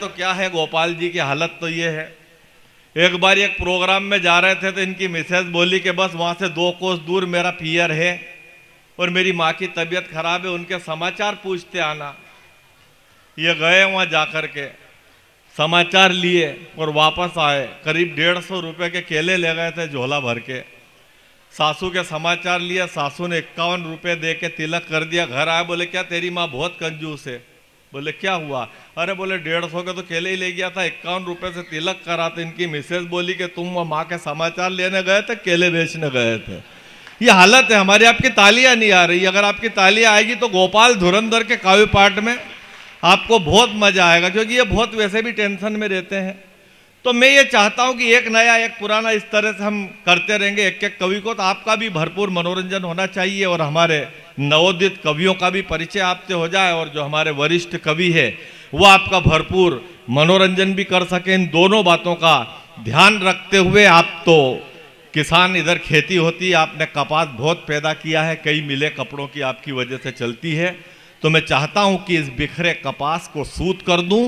तो क्या है, गोपाल जी की हालत तो ये है। एक बार एक प्रोग्राम में जा रहे थे तो इनकी मिसेज बोली कि बस वहां से 2 कोस दूर मेरा पियर है और मेरी माँ की तबीयत खराब है, उनके समाचार पूछते आना। ये गए, वहां जाकर के समाचार लिए और वापस आए। करीब 150 रुपए के केले ले गए थे झोला भर के। सासू के समाचार लिए, सासू ने 51 रुपए दे के तिलक कर दिया। घर आए, बोले क्या तेरी माँ बहुत कंजूस है। बोले क्या हुआ? अरे बोले 150 के तो केले ही ले गया था, 51 रुपए से तिलक करा। तो इनकी मिसेज बोली कि तुम माँ के समाचार लेने गए थे, केले बेचने गए थे। ये हालत है हमारी। आपकी तालियां नहीं आ रही। अगर आपकी तालियां आएगी तो गोपाल धुरंधर के काव्य पाठ में आपको बहुत मजा आएगा, क्योंकि ये बहुत वैसे भी टेंशन में रहते हैं। तो मैं ये चाहता हूं कि एक नया एक पुराना इस तरह से हम करते रहेंगे एक एक कवि को, तो आपका भी भरपूर मनोरंजन होना चाहिए और हमारे नवोदित कवियों का भी परिचय आपसे हो जाए, और जो हमारे वरिष्ठ कवि है वो आपका भरपूर मनोरंजन भी कर सके। इन दोनों बातों का ध्यान रखते हुए, आप तो किसान, इधर खेती होती है, आपने कपास बहुत पैदा किया है, कई मिले कपड़ों की आपकी वजह से चलती है। तो मैं चाहता हूं कि इस बिखरे कपास को सूत कर दूं,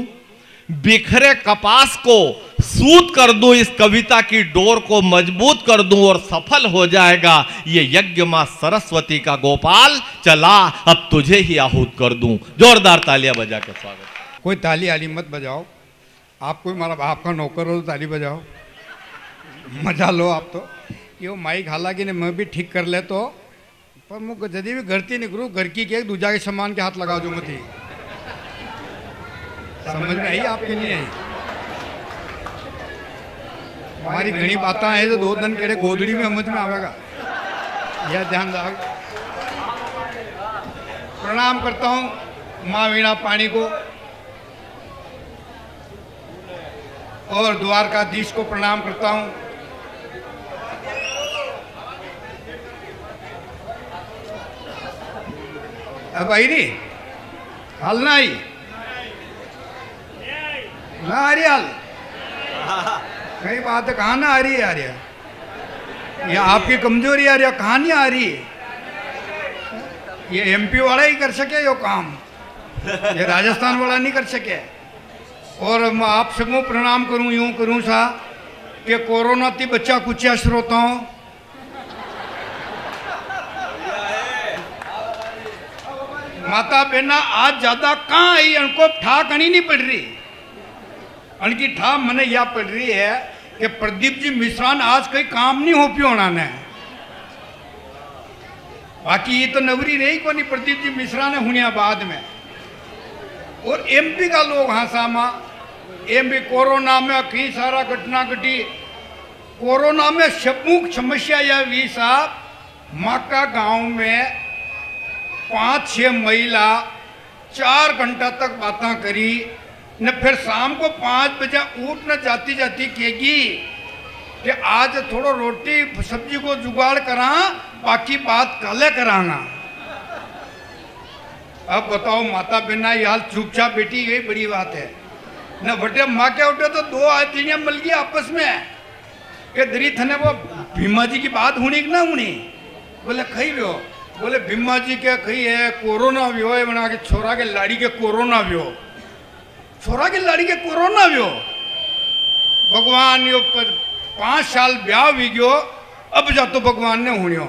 बिखरे कपास को सूत कर दूं, इस कविता की डोर को मजबूत कर दूं और सफल हो जाएगा ये यज्ञ मां सरस्वती का। गोपाल चला अब तुझे ही आहूत कर दूं। जोरदार तालियां बजा के स्वागत। कोई ताली आली मत बजाओ, आप कोई हमारा बाप का नौकर हो तो ताली बजाओ, मजा लो आप तो। यो माइक हालांकि ने मैं भी ठीक कर ले तो, पर मुझे जदी भी घर थी निकलू, घर की के दूजा के सामान के हाथ लगा जो मत ही। समझ में आई आपके नहीं आई? हमारी घनी बातें है तो 2 दिन केड़े गोदड़ी में समझ में आवेगा, यह ध्यान रख। प्रणाम करता हूँ माँ वीणा पाणी को और द्वारकाधीश को प्रणाम करता हूँ। अब आई नहीं हाल ना आई ना आ रही हाल कई बात है, कहाँ ना आ रही है यार? ये आपकी कमजोरी आ रही है, कहाँ नहीं आ रही है? ये एमपी वाला ही कर सके यो काम, ये राजस्थान वाला नहीं कर सके। और मैं आप सबको प्रणाम करूं, यूं करूं सा कि कोरोना थी बच्चा कुछ श्रोताओं, माता बहना आज ज्यादा कहाँ आई, उनको ठा कहीं नहीं पड़ रही। उनकी ठा मैंने यह पड़ रही है कि प्रदीप जी मिश्रान आज कहीं काम नहीं हो पियो होना ने। बाकी ये तो नवरी रही को नहीं, प्रदीप जी मिश्रा ने हुनिया बाद में। और एमपी का लोग हासामा, एमपी कोरोना में कई सारा घटना घटी। कोरोना में प्रमुख समस्या यह हुई साहब, माका गांव में 5-6 महिला 4 घंटा तक बातें करी न, फिर शाम को 5 बजे उठ न जाती जाती कहेगी कि आज थोड़ा रोटी सब्जी को जुगाड़ करा, बाकी बात कल कराना। अब बताओ माता बहना ये हाल, चुपचाप बेटी गई बड़ी बात है न। बटे माँ क्या उठे तो 2 आदमियां मिल गई आपस में कि दरी थने वो भीमा जी की बात होनी कि ना होनी। बोले खई व्यो, बोले भीमा जी के खई है कोरोना व्यो है, बना के छोरा के लाड़ी के कोरोना व्यो, छोरा के लाड़ी के कोरोना व्यो। भगवान यो 5 साल ब्याह भी गयो, अब जा तो भगवान ने हुनियो।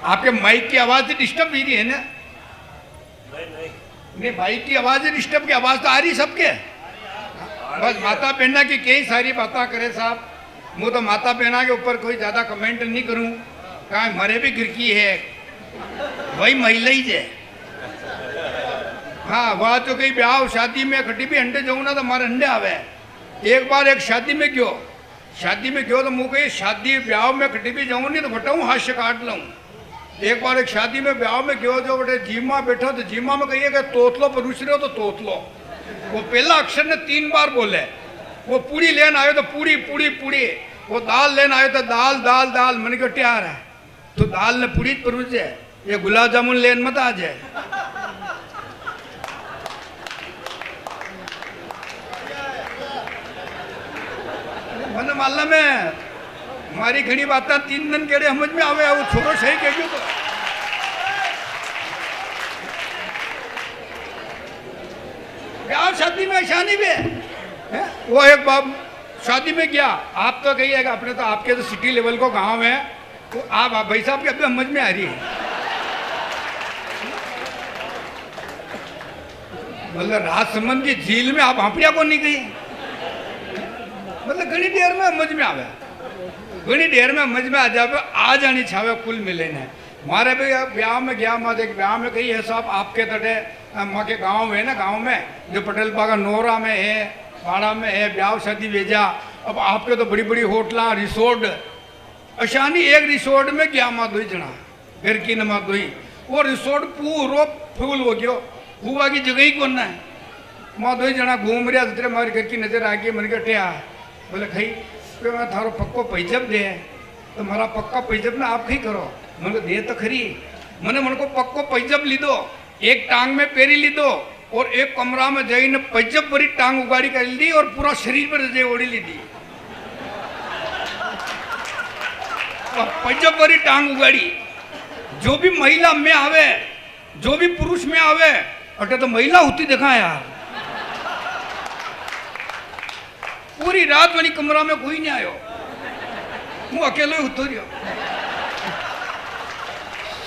आपके माइक की आवाज डिस्टर्ब ही रही है ना? नहीं माइक की आवाज डिस्टर्ब की आवाज तो आ रही सबके। बस माता बहना की कई सारी बातें करे साहब, मुझे तो माता बहना के ऊपर कोई ज्यादा कमेंट नहीं करूं, कहा मरे भी गिर की है वही महिला ही है। हाँ वह तो कहीं ब्याह शादी में खटी भी अंडे जाऊँ ना तो हमारे अंडे आवे। एक बार एक शादी में गयो तो मुँह कही शादी ब्याह में खटी भी जाऊँ नहीं तो बटाऊँ हाथ से काट लूँ। एक बार एक शादी में ब्याह में गयो जो बटे जीमा बैठो तो जीमा में कहिए कि तोतलो पर रुच रहे हो तो तोतलो। वो पहला अक्षर ने 3 बार बोले। वो पूरी लेन आयो तो पूरी पूरी पूरी, वो दाल लेन आयो तो दाल दाल दाल, मन को क्या रहा है तो दाल ने पूरी पर रुच जाए, ये गुलाब जामुन लेन मत आ जाए। मैंने मालूम है हमारी घड़ी बात 3 दिन केड़े समझ में आवे, वो छोरो सही कह तो शादी में शादी में है? वो एक बाप शादी में गया, आप तो कहिएगा अपने तो आपके तो सिटी लेवल को गांव है, तो आप भाई साहब के अभी समझ में आ रही है, मतलब राजसमंद की झील में आप हाँपड़िया को नहीं गई, मतलब घनी देर में समझ में आवे, घनी देर में समझ में आ जावे, आ जानी छावे कुल मिले ने। मारे भी ब्याह में गया, मैं देख ब्याह में कही है साहब आपके तटे माँ के गाँव है ना, गाँव में जो पटेल पागा नोरा में है, पाड़ा में है, ब्याह शादी भेजा। अब आपके तो बड़ी बड़ी होटला रिसोर्ट, अशानी एक रिसोर्ट में गया माँ दो जना घर की नमा दो, वो रिसोर्ट पूरो फूल हो गयो, हुआ की जगह ही कौन है, माँ दो जना घूम रहा दूसरे मारे घर की नजर आ गई, मन के टे बोले खाई तो मैं थारो पक्को पैजब दे, तो मारा पक्का पैजब ना आप ही करो, मैंने दे तो खरी, मैंने मन को पक्को पैजब ली दो, एक टांग में पेरी ली दो और एक कमरा में जाई ने पैजब भरी टांग उगाड़ी कर ली और पूरा शरीर पर रजाई ओढ़ी ली दी, पैजब भरी टांग उगाड़ी। जो भी महिला में आवे, जो भी पुरुष में आवे, अटे तो महिला होती देखा यार, पूरी रात वाली कमरा में कोई नहीं आयो, હું अकेलो ही उतरियो।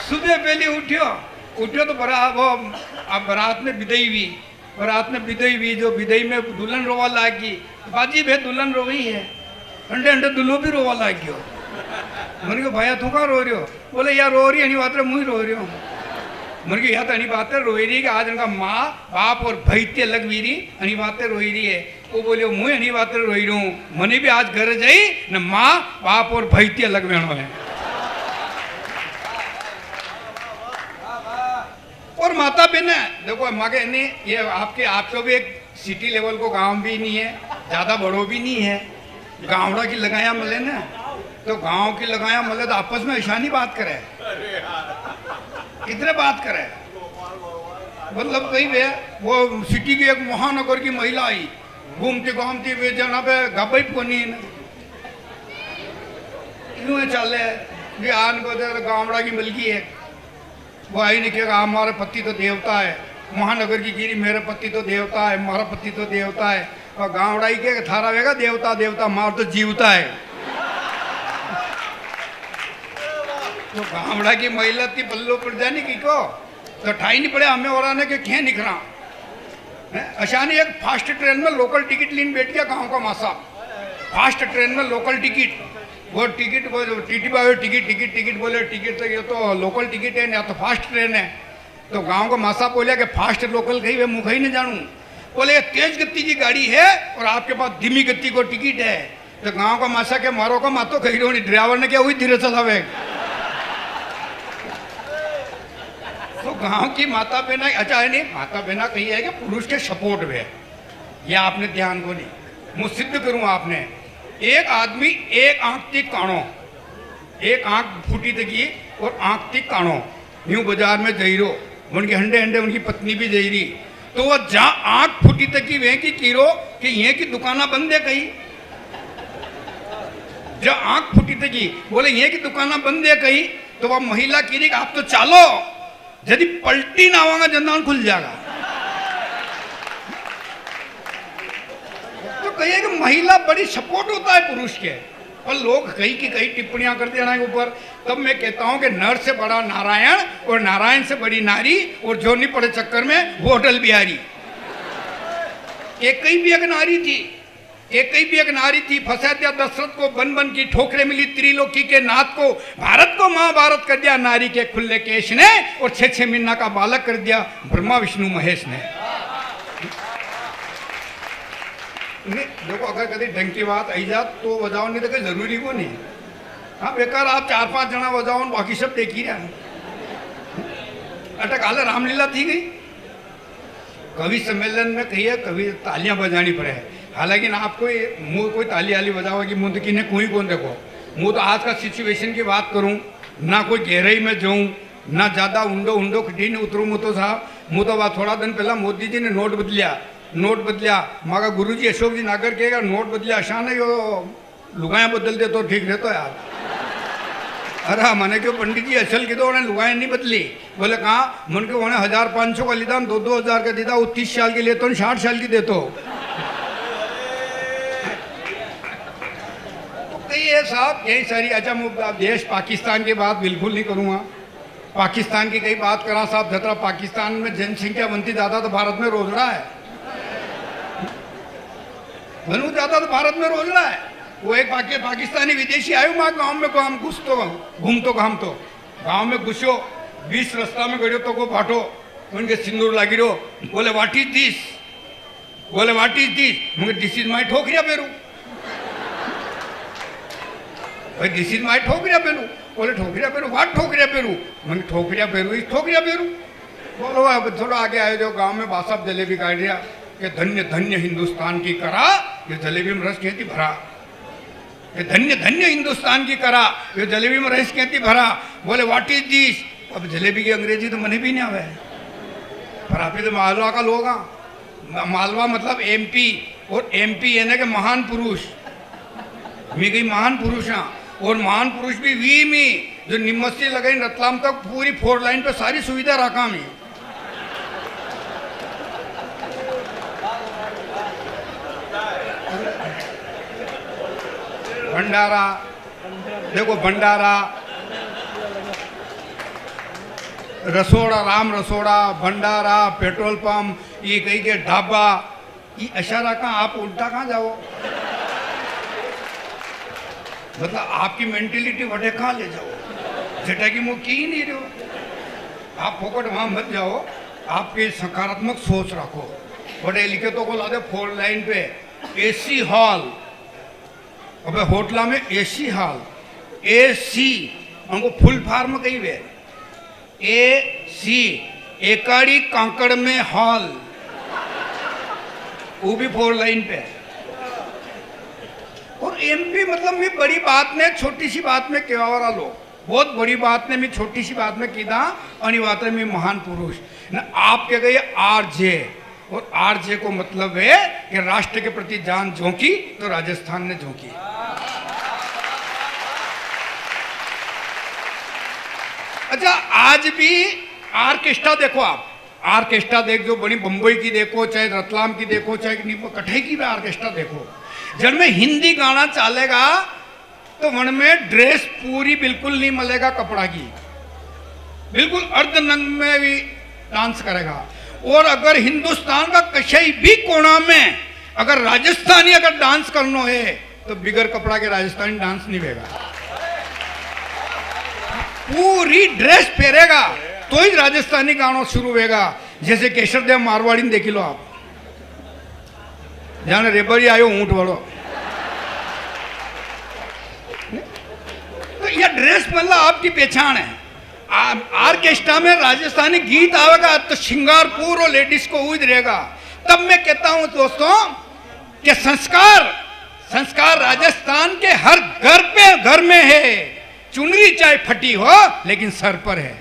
सुबह पहले उठ्यो तो बारात में विदाई हुई, बारात में विदाई हुई, जो विदाई में दुल्हन रोवा लागी, बाजी भे दुल्हन रो रही है, अंडे अंडे दुल्हो भी रोवा लाग गयो। मैंने कहा भाया तू कहाँ रो रही हो, बोले यार रो रही है बात मुँह रो रही हूँ। मैंने कहा यार तो बातें रोई रही है कि आज उनका माँ बाप और भैत्य लग भी रही अनी बातें रोई रही है, वो बोले मुँह अनी बातें रोई रही हूँ, मैंने भी आज घर जाई न माँ बाप और भैत्य लग वेणो है। और माता बहन देखो माँ के नहीं, ये आपको भी एक सिटी लेवल को गांव भी नहीं है, ज्यादा बड़ो भी नहीं है, गाँवड़ा की लगाया मिले ना, तो गांव की लगाया मिले तो आपस में ऐसा नहीं बात करे, कितने बात करे, मतलब कहीं वे वो सिटी की एक महानगर की महिला आई, घूमती घूमती वे जना पे गबई कोनी क्यों चले ये आन को गाँवड़ा की मिलगी है, वो आई ने कहा हमारे पति तो देवता है, महानगर की गिरी मेरे पति तो देवता है, हमारा पति तो देवता है, और गाँवड़ा ही के थारा वेगा देवता देवता मार तो जीवता है। तो गाँवड़ा की महिला थी पल्लो पड़ जाने की को तो ठाई नहीं पड़े हमें और आने के क्या निकला अशानी एक फास्ट ट्रेन में लोकल टिकट लीन बैठ गया गाँव का मासा, फास्ट ट्रेन में लोकल टिकट, वो टिकट वो टीटी बाबू टिकट बोले टिकट तो ये तो लोकल टिकट है या तो फास्ट ट्रेन है, तो गांव का मासा बोला कि फास्ट लोकल गई वे मुख ही नहीं जानू, बोले ये तेज गति की गाड़ी है और आपके पास धीमी गति को टिकट है, तो गांव का मासा के मारो का मातो कही रहो नहीं, ड्राइवर ने क्या हुई धीरे चलावे। तो गांव की माता बहना अच्छा है नहीं, माता बहना कही है कि पुरुष के सपोर्ट में, यह आपने ध्यान को नहीं, मैं सिद्ध करूं आपने, एक आदमी एक आंख थी काणो, एक आंख फूटी तकी और आंख थी काणो, यूं बाजार में जही रो, उनके हंडे हंडे उनकी पत्नी भी जही रही, तो वह जहां आंख फूटी तकी वे की कीरो कि ये की दुकाना बंद है कही, जहां आंख फूटी तकी बोले ये की दुकाना बंद है कही, तो वह महिला की रही आप तो चालो, यदि पलटी ना होगा जंदान खुल जाएगा। तो कहिए कि महिला बड़ी सपोर्ट होता है पुरुष के, और लोग कई की कई टिप्पणियां कर देना के ऊपर, तब मैं कहता हूं कि नर से बड़ा नारायण और नारायण से बड़ी नारी, और जो नहीं पड़े चक्कर में वो अटल बिहारी। एक भी एक नारी थी, एक भी एक नारी थी, फंसा दिया दशरथ को, बन बन की ठोकरे मिली त्रिलोकी के नाथ को, भारत को महाभारत कर दिया नारी के खुले केश ने, और 6 महीना का बालक कर दिया ब्रह्मा विष्णु महेश ने। देखो अगर कभी ढंग की बात आई जात तो बजाओ, नहीं तो कोई जरूरी को नहीं, हाँ बेकार आप 4-5 जना बजाओ बाकी सब देख ही रहे। अटक हाल रामलीला थी गई, कवि सम्मेलन में कहिए कवि तालियां बजानी पड़े, हालांकि ना आपको मुँह कोई ताली आली बजाओ कि मुँह की ने कोई कौन देखो, मुँह तो आज का सिचुएशन की बात करूँ, ना कोई गहराई में जाऊँ, ना ज़्यादा ऊंडो खटी नहीं उतरूँ, मुँह तो साहब मुँह तो बात थोड़ा दिन पहला मोदी जी ने नोट बदलिया, माँ का गुरु जी अशोक जी नागर कहेगा नोट बदलिया, आसान है यो लुगाया बदल दे तो ठीक रहता यार, अरे मैंने क्यों पंडित जी असल की तो उन्हें लुगाई नहीं बदली। बोले कहाँ? मन के उन्हें 1500 का लीधा, 2-2 हजार का दीदा, वो 30 साल की लेते हो, 60 साल की देते हो। तो कई है साहब यही सारी। अच्छा मैं देश पाकिस्तान की बात बिल्कुल नहीं करूँगा। पाकिस्तान की कई बात करा साहब, जतरा पाकिस्तान में जनसंख्या बनती ज़्यादा तो भारत में रोजड़ा है, बनू ज़्यादा तो भारत में रोजड़ा है। वो एक पाकिस्तानी विदेशी आयो माँ गांव में को हम घुस तो घूम तो हम तो गांव में घुसो, 20 रास्ता में गड़ो तो को बांटो, उनके सिंदूर लागी रो। बोले व्हाट इज दिस? बोले व्हाट इज दिस? मुझे दिस इज माई ठोकरिया पेरू। भाई दिस इज माई ठोकरिया पेरू। बोले ठोकरिया पेरू? व्हाट ठोकरिया पेरू? मैंने ठोकरिया पेरू इस ठोकरिया पेरू। बोलो अब थोड़ा आगे आए जो गांव में बासाब जलेबी काट दिया कि धन्य धन्य हिंदुस्तान की करा, ये जलेबी में रस कहती भरा। ये धन्य धन्य हिंदुस्तान की करा, ये जलेबी में रस कहती भरा। बोले व्हाट इज दिस? अब जलेबी की अंग्रेजी तो मने भी नहीं आवे, पर आप तो मालवा का लोग हाँ। मालवा मतलब एमपी, और एमपी यानी कि महान पुरुष। मैं कहीं महान पुरुष हाँ, और महान पुरुष भी वी में जो निम्मत से लगाई रतलाम तक पूरी 4 लाइन पे सारी सुविधा रखा मैं। भंडारा देखो, भंडारा, रसोड़ा, राम रसोड़ा, भंडारा, पेट्रोल पंप, ये कहीं के ढाबा, ये अशारा कहाँ? आप उल्टा कहाँ जाओ? मतलब आपकी मेंटेलिटी वटे कहाँ ले जाओ? जेटा की मुँह की ही नहीं रहो। आप फोकट वहाँ मत जाओ, आपकी सकारात्मक सोच रखो। बड़े लिखे तो को ला दे 4 लाइन पे एसी हॉल। अबे होटला में एसी हॉल, एसी हमको फुल फार्म कही वे, एसी एकाड़ी कांकड़ में हॉल, वो भी 4 लाइन पे। और एमपी मतलब मैं बड़ी बात ने छोटी सी बात में केवा वाला लोग, बहुत बड़ी बात ने मैं छोटी सी बात में कीदा अनिवार्य में महान पुरुष न। आप क्या गए आरजे, और आरजे को मतलब है कि राष्ट्र के प्रति जान झोंकी तो राजस्थान ने झोंकी। अच्छा आज भी आर्केस्ट्रा देखो, आप आर्केस्ट्रा देख, जो बड़ी बम्बई की देखो, चाहे रतलाम की देखो, चाहे कठई की भी आर्केस्ट्रा देखो, जब में हिंदी गाना चलेगा तो मन में ड्रेस पूरी बिल्कुल नहीं मिलेगा कपड़ा की, बिल्कुल अर्धनंग में भी डांस करेगा। और अगर हिंदुस्तान का कहीं भी कोना में अगर राजस्थानी अगर डांस करना है तो बिगर कपड़ा के राजस्थानी डांस नहीं होगा, पूरी ड्रेस पहनेगा तो ही राजस्थानी गाना शुरू होगा। जैसे केशर देव मारवाड़ी ने देखी लो आप, जाने रेबरी आयो ऊंट वालो, तो यह ड्रेस मतलब आपकी पहचान है। आर्केस्ट्रा में राजस्थानी गीत आएगा तो श्रृंगारपुर और लेडीज को उद रहेगा। तब मैं कहता हूं दोस्तों कि संस्कार राजस्थान के हर घर में है। चुनरी चाहे फटी हो लेकिन सर पर है।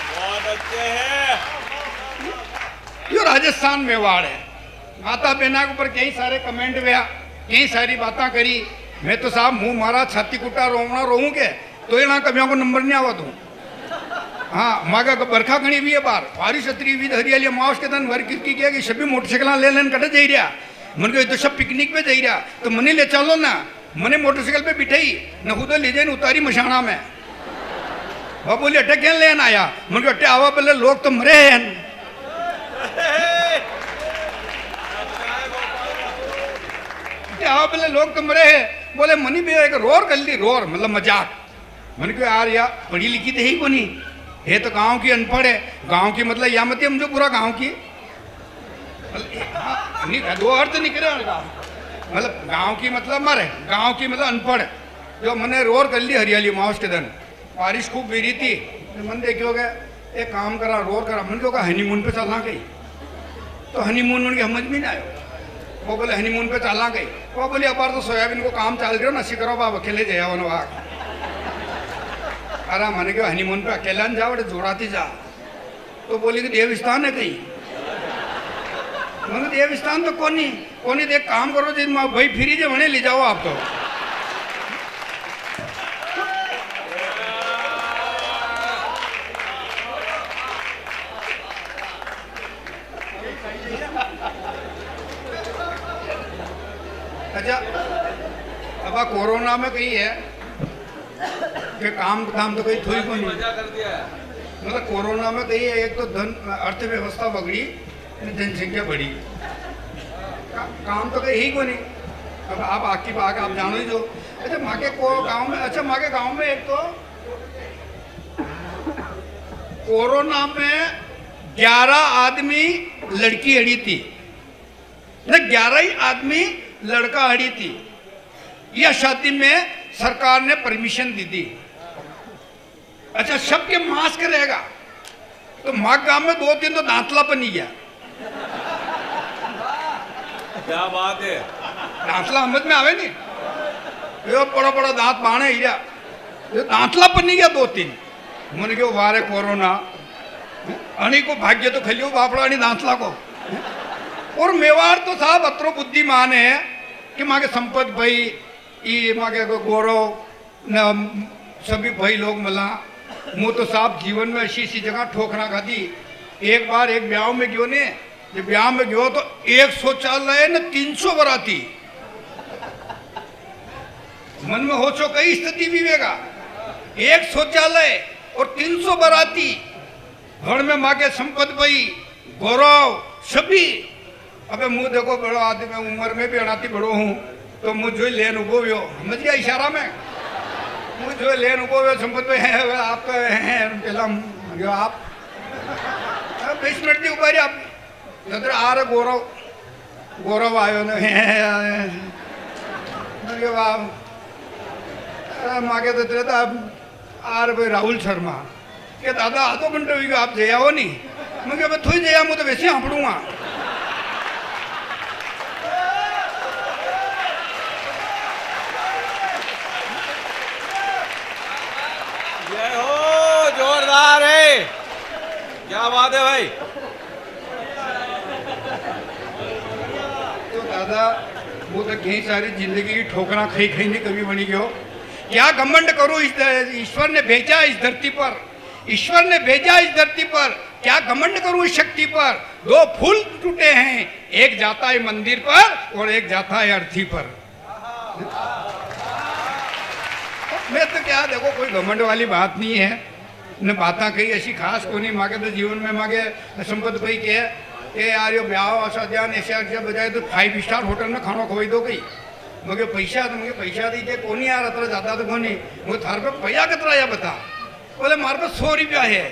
बहुत अच्छे हैं। जो राजस्थान मेवाड़ है, माता बहना के ऊपर कई सारे कमेंट हुआ, कई सारी बातें करी। मैं तो साहब मुंह मारा छाती कुटा रोवना रोऊं के तो यहाँ कमियों को नंबर नहीं आवा तू। हाँ मागा बरखा घनी भी है, बार बारिश अतरी भी हरियाली माउस के दिन वर्क की किया कि सभी मोटरसाइकिल ले लेन कटे जा रहा। मन को तो सब पिकनिक पे जा रहा तो मने ले चलो ना, मने मोटरसाइकिल पे बिठाई न खुद ले जाए उतारी मशाना में। वह बोली अट्टे क्या लेन आया? मन को अट्टे आवा पहले लोग तो मरे हैं। आवा पहले लोग तो मरे हैं। बोले मनी भी एक रोर कर ली, रोर मतलब मजाक। मन को यार या पढ़ी लिखी तो ही को नहीं है, तो गांव की अनपढ़ है। गांव की मतलब या मत समझो पूरा गांव की, नहीं दो अर्थ नहीं करे मतलब गांव की मतलब मरे, गांव की मतलब अनपढ़। जो मैंने रोर कर ली हरियाली माउस के दिन, बारिश खूब गिरी थी। मन देखियो गया एक काम करा रोर करा, मन को हनीमून पे चलना गई तो हनीमून उनकी समझ में नहीं आयो। वो बोले हनीमून पे चलना गई, वो बोली अब तो सोयाबीन को काम चल रहे हो नशी करो बाब अकेले जाओ ना। अरे मैंने क्यों हनीमून पे अकेला न जाओ जोड़ाती जा। तो बोली कि देवस्थान है कहीं। मैंने देवस्थान तो कोनी देख काम करो जिन भाई फ्री जे वने ले जाओ आप तो अब कोरोना में कही है कि काम तो कहीं थोड़ी को नहीं। मतलब कोरोना में कही है, एक तो धन अर्थव्यवस्था बगड़ी, जनसंख्या बढ़ी, काम तो कहीं को नहीं। अब आप आके आप जानो ही जो। अच्छा माँ के गाँव में, अच्छा माँ के गाँव में एक तो कोरोना में 11 आदमी लड़की अड़ी थी, 11 ही आदमी लड़का अड़ी थी। यह शादी में सरकार ने परमिशन दी थी। अच्छा सबके मास्क रहेगा, तो माँ गांव में 2-3 तो दांतला बनी गया। क्या बात है, दांतला समझ में आवे नहीं, ये बड़ा बड़ा दांत बाणे ही दांतला बनी गया 2-3। मन क्यों वारे कोरोना अणी को भाग्य तो खलियो बापड़ा अणी दांतला को। और मेवाड़ तो साहब अतरो बुद्धिमान है कि माँ के संपत भाई, ये माँ के गौरव न सभी भाई लोग मला मुँह तो साहब जीवन में ऐसी जगह ठोकना खाती। एक बार एक ब्याह में गयो ने, जब ब्याह में गयो तो 1 शौचालय न 300 बराती। मन में हो चो कई स्थिति विवेगा, 1 शौचालय और 300 बराती। घर में माँ के संपत भाई, गौरव सभी। अबे मुँह देखो बड़ो आदमी, उम्र में भी अनाती बड़ो हूँ, तो मुझ जो लेन उगो व्यो, समझ गया इशारा में। मुझ जो लेन उगो व्यो संपत भाई है आप तो हैं पहला आप 20 मिनट की ऊपर आप जदर आ रहे गौरव आयो न मागे तो आ रहे भाई राहुल शर्मा के दादा आधो घंटे हुई आप जया हो नहीं। मैं क्या थोड़ी जया, मुझे तो वैसे हाँपड़ूंगा। जय हो, जोरदार है, क्या बात है भाई। तो दादा वो तो कई सारी जिंदगी की ठोकरा खई खई नहीं कभी बनी गयो। क्या घमंड करूं, ईश्वर ने भेजा इस धरती पर, ईश्वर ने भेजा इस धरती पर, क्या घमंड करूं इस शक्ति पर। 2 फूल टूटे हैं, एक जाता है मंदिर पर और एक जाता है अर्थी पर। मैं तो क्या देखो कोई घमंड वाली बात नहीं है न, बातें कही ऐसी खास को नहीं। मांगे तो जीवन में मांगे संपत भाई के यार यो ब्याह शादियान ऐसे बजाय तो 5 स्टार होटल में खाना खवाई दो गई। मगे पैसा तो मगे पैसा दीजिए को नहीं यार अतरा ज़्यादा तो को नहीं। मुझे थार पे पैसा कितना या बता, बोले मारे पास 100 रुपया है।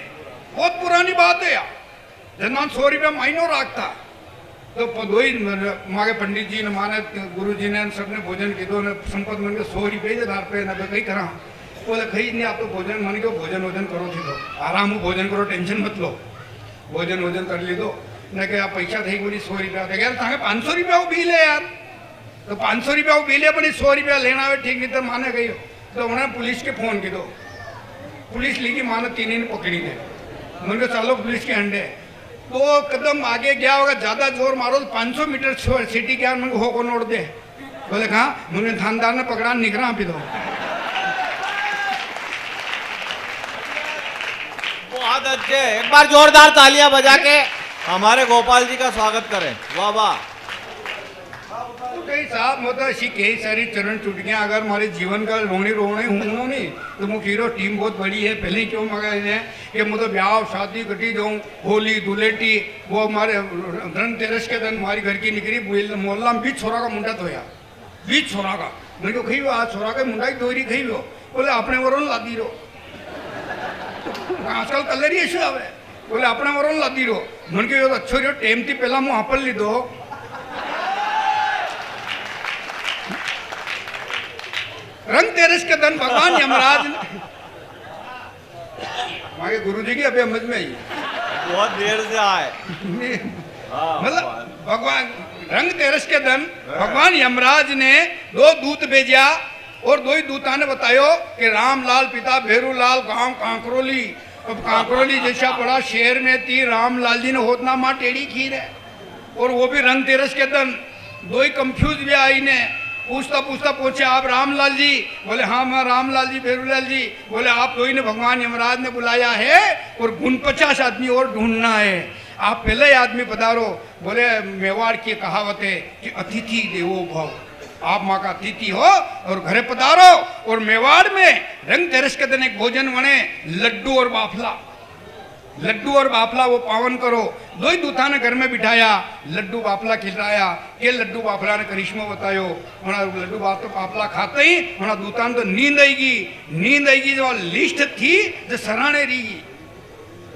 बहुत पुरानी बात है यार, जन्मान 100 रुपया महीनों रखता। तो दो ही मांगे पंडित जी ने माने गुरु जी ने सबने भोजन की दो ने संपत मन के 100 रुपये धार पे ना कहीं करा। बोले कहीं नहीं, आप तो भोजन मन के भोजन वोजन करो थी, दो आराम हो भोजन करो, टेंशन मत लो, भोजन वोजन कर ली दो न। क्या पैसा थी बोली 100 रुपया थे यार, 500 रुपया वो बिल है यार। तो 500 रुपया वो बिल है, पर 100 रुपया लेना है ठीक नहीं तो माने गई। तो उन्होंने पुलिस के फोन की दो, पुलिस ली की माने 3 ही पकड़ी ने। मन को चलो पुलिस के अंडे। तो कदम आगे गया होगा, ज्यादा जोर मारो तो 500 मीटर सिटी क्या मन हो को नोट दे। बोले कहा मुझे थानदार ने पकड़ा निकरा पी दो। बहुत अच्छे, एक बार जोरदार तालियां बजा के हमारे गोपाल जी का स्वागत करें। वाह वाह। तो कई साहब मतलब ऐसी कई सारी चरण चुटकियां अगर हमारे जीवन का रोने हूँ नहीं तो मुखीरो टीम बहुत बड़ी है। पहले ही क्यों मंगाए हैं कि मुझे ब्याह शादी कटी जाऊँ, होली धुलेटी, वो हमारे धनतेरस के दिन हमारी घर की निकली मोहल्ला में 20 छोरा का मुंडा धोया, 20 छोरा का। मैंने को खी आज छोरा का मुंडा ही धोरी खी हो। बोले अपने वरों लादी रो, आजकल कलर ही ऐसे आवे। बोले अपने वरों लादी रो। मन के अच्छो जो टेम थी पहला मुँह आपल ली दो। रंग तेरस के दिन भगवान यमराज हमारे गुरुजी की अभी समझ में आई, बहुत देर से आए। मतलब भगवान रंग तेरस के दिन भगवान यमराज ने 2 दूत भेजा और 2 ही दूता ने बतायो कि रामलाल पिता भेरूलाल गांव कांकरोली। अब कांकरोली जैसा बड़ा शहर में थी, रामलाल जी ने होतना माँ टेढ़ी खीर है। और वो भी रंग तेरस के दिन 2 ही कंफ्यूज भी आई ने। पूछता पूछता पूछे आप रामलाल जी? बोले हाँ मैं रामलाल जी भेरूलाल जी। बोले आप 2 ही ने भगवान यमराज ने बुलाया है और 49 आदमी और ढूंढना है, आप पहले ही आदमी पधारो। बोले मेवाड़ की कहावत है कि अतिथि देवो भव, आप माँ का अतिथि हो और घरे पधारो। और मेवाड़ में रंग तेरस के दिन एक भोजन बने, लड्डू और बाफला। लड्डू और बाफला वो पावन करो। दो ही दूता ने घर में बिठाया, लड्डू बाफला खिलाया। ये लड्डू बाफला ने करिश्मा बतायो। लड्डू बाफला खाते ही दूता ने तो नींद आएगी। जो लिस्ट थी जो सराहने रही।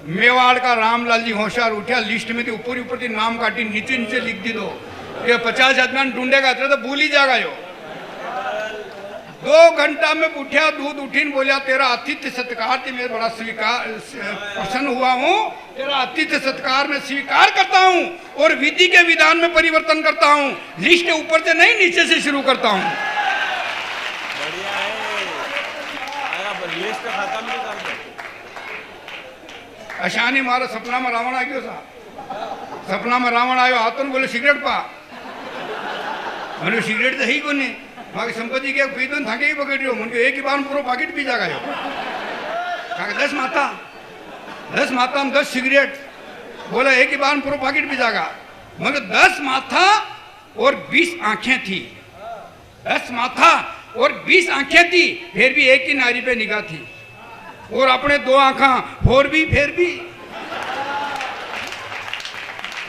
मेवाड़ का रामलाल जी होशियार उठा, लिस्ट में थी ऊपर थी नाम काटी, नीचे लिख दी दो। ये 50 आदमी ढूंढेगा तो भूल ही जाएगा। यो 2 घंटा में उठा, दूध उठीन बोलिया तेरा आतिथ्य सत्कार थी, मैं बड़ा प्रसन्न हुआ हूँ। तेरा आतिथ्य सत्कार में स्वीकार करता हूँ और विधि के विधान में परिवर्तन करता हूँ। लिस्ट ऊपर से नहीं नीचे से शुरू करता हूँ। बढ़िया है, लिस्ट खत्म नहीं कर दो। अशानी मारा सपना में रावण आ गयो सा। सपना में रावण आयो, हाथों ने बोले सिगरेट पा। मैंने सिगरेट तो है ही को नहीं, बाकी संपत्ति के पी दो थाके ही पकड़ रही हो। मुझे एक ही बार पूरा पैकेट पी जाएगा। यो 10 माथा हम 10 सिगरेट। बोला एक ही बार पूरा पैकेट पी जाएगा। मगर 10 माथा और 20 आंखें थी। 10 माथा और 20 आंखें थी, फिर भी एक ही नारी पे निगाह थी। और अपने 2 आंखा फिर भी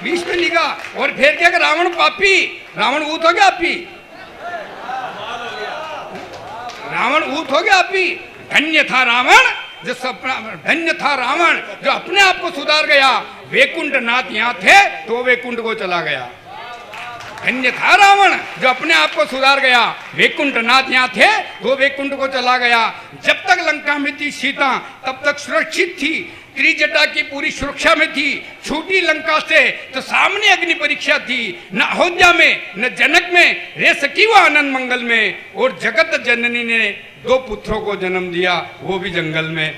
20 पे निगाह। और फिर क्या रावण पापी, रावण ऊत हो गया आपी। रावण ऊत हो गया आपी। धन्य था रावण जो अपने आप को सुधार गया। वैकुंठ नाथ यहाँ थे तो वैकुंठ को चला गया। धन्य था रावण जो अपने आप को सुधार गया। वैकुंठ नाथ यहाँ थे तो वैकुंठ को चला गया। जब तक लंका में थी सीता तब तक सुरक्षित थी, त्रिजटा की पूरी सुरक्षा में थी। छूटी लंका से तो सामने अग्नि परीक्षा थी। न अयोध्या में न जनक में रह सकी वो आनंद मंगल में। और जगत जननी ने 2 पुत्रों को जन्म दिया, वो भी जंगल में।